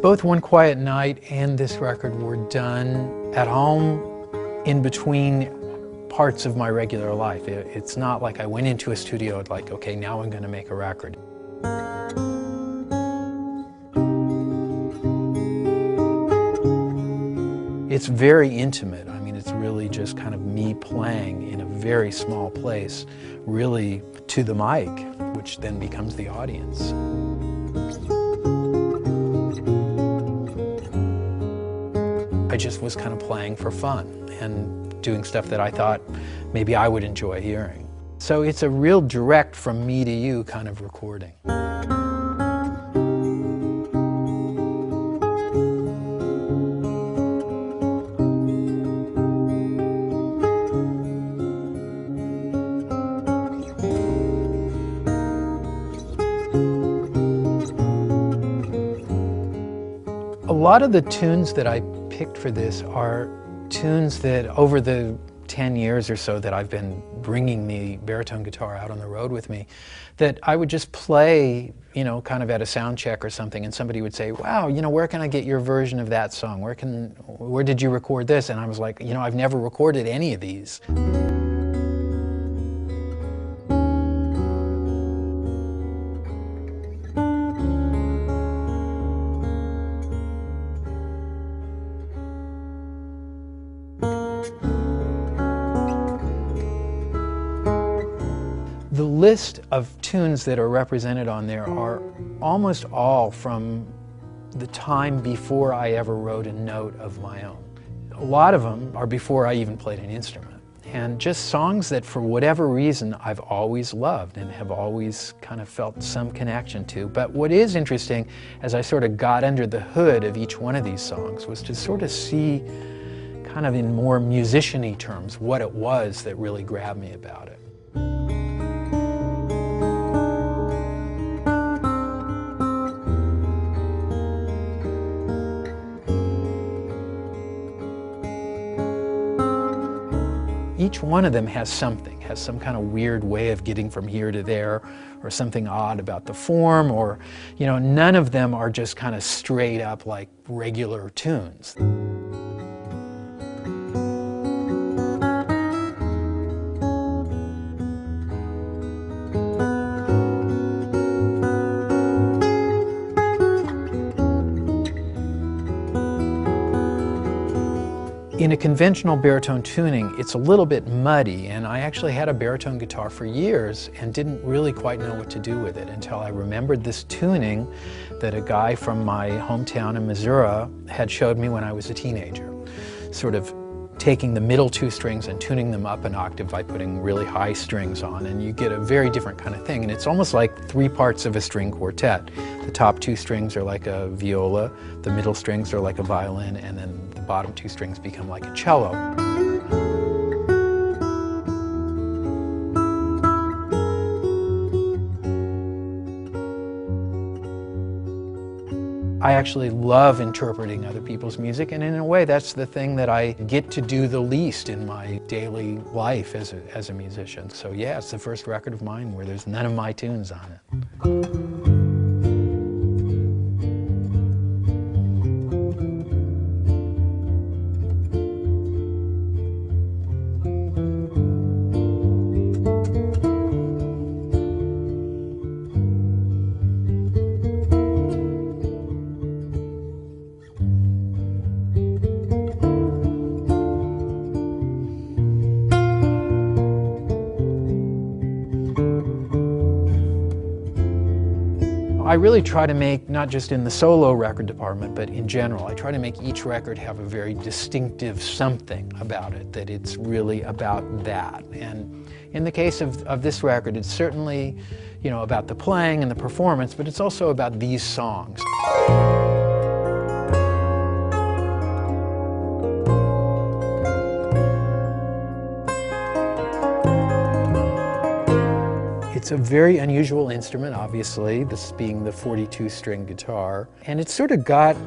Both One Quiet Night and this record were done at home in between parts of my regular life. It's not like I went into a studio and like, okay, now I'm going to make a record. It's very intimate. I mean, it's really just kind of me playing in a very small place, really to the mic, which then becomes the audience. I just was kind of playing for fun and doing stuff that I thought maybe I would enjoy hearing. So it's a real direct from me to you kind of recording. A lot of the tunes that I picked for this are tunes that over the 10 years or so that I've been bringing the baritone guitar out on the road with me, that I would just play, you know, kind of at a sound check or something, and somebody would say, wow, you know, where can I get your version of that song? Where did you record this? And I was like, you know, I've never recorded any of these. The list of tunes that are represented on there are almost all from the time before I ever wrote a note of my own. A lot of them are before I even played an instrument. And just songs that for whatever reason I've always loved and have always kind of felt some connection to. But what is interesting, as I sort of got under the hood of each one of these songs, was to sort of see kind of in more musician-y terms what it was that really grabbed me about it. Each one of them has some kind of weird way of getting from here to there, or something odd about the form, or, you know, none of them are just kind of straight up like regular tunes. In a conventional baritone tuning, it's a little bit muddy, and I actually had a baritone guitar for years and didn't really quite know what to do with it until I remembered this tuning that a guy from my hometown in Missouri had showed me when I was a teenager. Sort of taking the middle two strings and tuning them up an octave by putting really high strings on, and you get a very different kind of thing. And it's almost like three parts of a string quartet. The top two strings are like a viola, the middle strings are like a violin, and then the bottom two strings become like a cello. I actually love interpreting other people's music, and in a way that's the thing that I get to do the least in my daily life as a musician. So yeah, it's the first record of mine where there's none of my tunes on it. I really try to make, not just in the solo record department, but in general, I try to make each record have a very distinctive something about it, that it's really about that. And in the case of this record, it's certainly, you know, about the playing and the performance, but it's also about these songs. It's a very unusual instrument, obviously, this being the 42-string guitar. And it's sort of got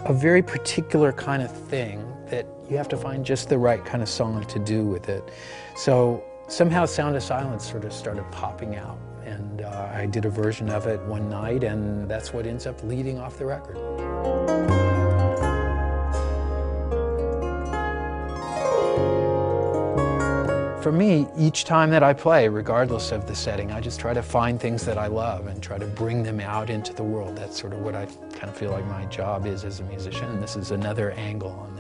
a very particular kind of thing that you have to find just the right kind of song to do with it. So somehow Sound of Silence sort of started popping out And I did a version of it one night, and that's what ends up leading off the record. For me, each time that I play, regardless of the setting, I just try to find things that I love and try to bring them out into the world. That's sort of what I kind of feel like my job is as a musician, and this is another angle on that.